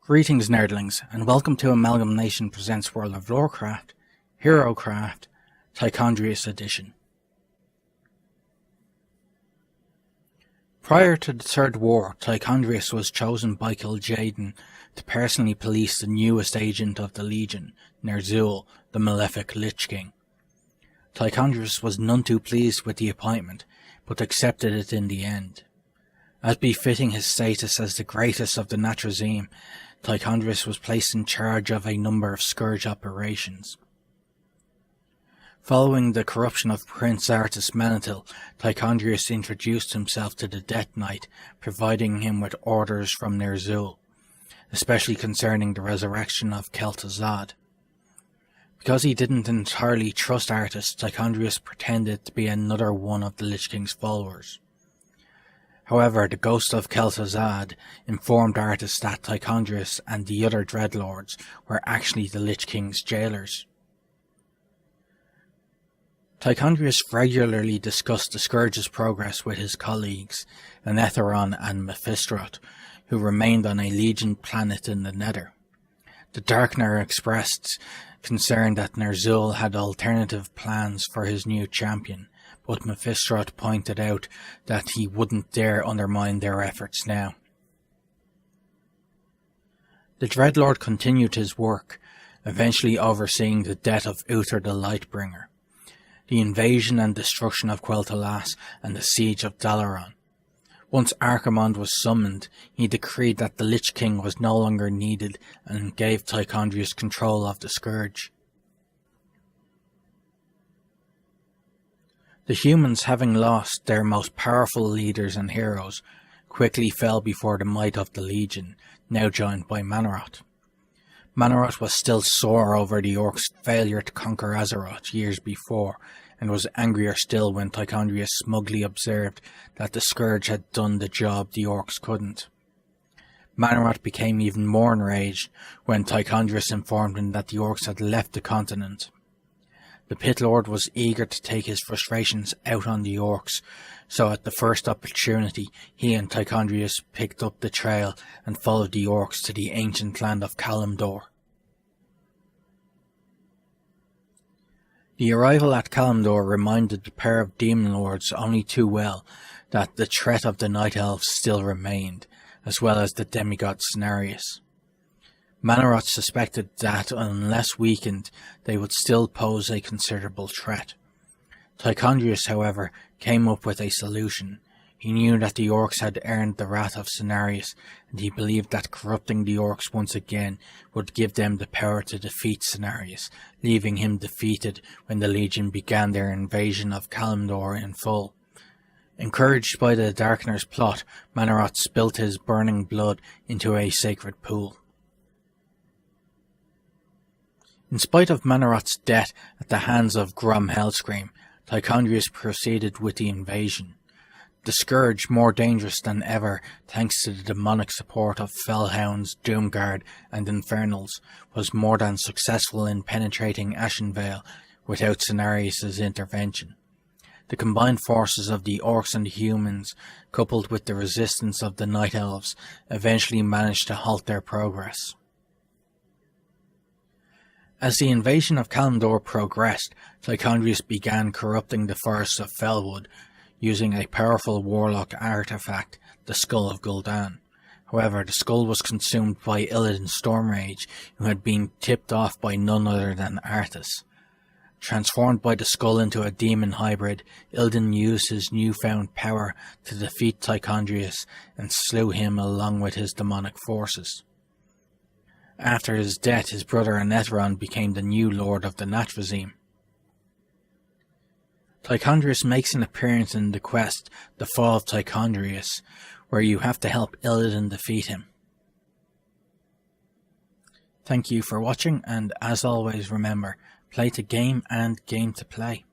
Greetings nerdlings, and welcome to AmalgamNation presents World of Lorecraft Herocraft Tichondrius edition. Prior to the Third War, Tichondrius was chosen by Kil'jaeden to personally police the newest agent of the Legion, Ner'zhul, the malefic Lich King. Tichondrius was none too pleased with the appointment, but accepted it in the end. As befitting his status as the greatest of the Natrazim, Tichondrius was placed in charge of a number of scourge operations. Following the corruption of Prince Artus Menethil, Tichondrius introduced himself to the Death Knight, providing him with orders from Ner'zhul, especially concerning the resurrection of Kel'Thuzad. Because he didn't entirely trust Artus, Tichondrius pretended to be another one of the Lich King's followers. However, the ghost of Kel'Thuzad informed Artus that Tichondrius and the other Dreadlords were actually the Lich King's jailers. Tichondrius regularly discussed the Scourge's progress with his colleagues, Anetheron and Mephistroth, who remained on a Legion planet in the Nether. The Darkner expressed concern that Ner'zhul had alternative plans for his new champion, but Mephistroth pointed out that he wouldn't dare undermine their efforts now. The Dreadlord continued his work, eventually overseeing the death of Uther the Lightbringer, the invasion and destruction of Quel'Thalas, and the siege of Dalaran. Once Archimonde was summoned, he decreed that the Lich King was no longer needed and gave Tichondrius control of the Scourge. The humans, having lost their most powerful leaders and heroes, quickly fell before the might of the Legion, now joined by Mannoroth. Mannoroth was still sore over the Orcs' failure to conquer Azeroth years before, and was angrier still when Tichondrius smugly observed that the Scourge had done the job the Orcs couldn't. Mannoroth became even more enraged when Tichondrius informed him that the Orcs had left the continent. The Pit Lord was eager to take his frustrations out on the Orcs, so at the first opportunity he and Tichondrius picked up the trail and followed the Orcs to the ancient land of Kalimdor. The arrival at Kalimdor reminded the pair of Demon Lords only too well that the threat of the Night Elves still remained, as well as the demigod Cenarius. Mannoroth suspected that, unless weakened, they would still pose a considerable threat. Tichondrius, however, came up with a solution. He knew that the Orcs had earned the wrath of Cenarius, and he believed that corrupting the Orcs once again would give them the power to defeat Cenarius, leaving him defeated when the Legion began their invasion of Kalimdor in full. Encouraged by the Darkner's plot, Mannoroth spilt his burning blood into a sacred pool. In spite of Mannoroth's death at the hands of Grom Hellscream, Tichondrius proceeded with the invasion. The Scourge, more dangerous than ever thanks to the demonic support of Fellhounds, Doomguard and Infernals, was more than successful in penetrating Ashenvale without Cenarius' intervention. The combined forces of the Orcs and the humans, coupled with the resistance of the Night Elves, eventually managed to halt their progress. As the invasion of Kalimdor progressed, Tichondrius began corrupting the forests of Felwood, using a powerful warlock artifact, the Skull of Gul'dan. However, the skull was consumed by Illidan Stormrage, who had been tipped off by none other than Artus. Transformed by the skull into a demon hybrid, Illidan used his newfound power to defeat Tichondrius and slew him along with his demonic forces. After his death, his brother Anetheron became the new lord of the Natrazim. Tichondrius makes an appearance in the quest, The Fall of Tichondrius, where you have to help Illidan defeat him. Thank you for watching, and as always remember, play to game and game to play.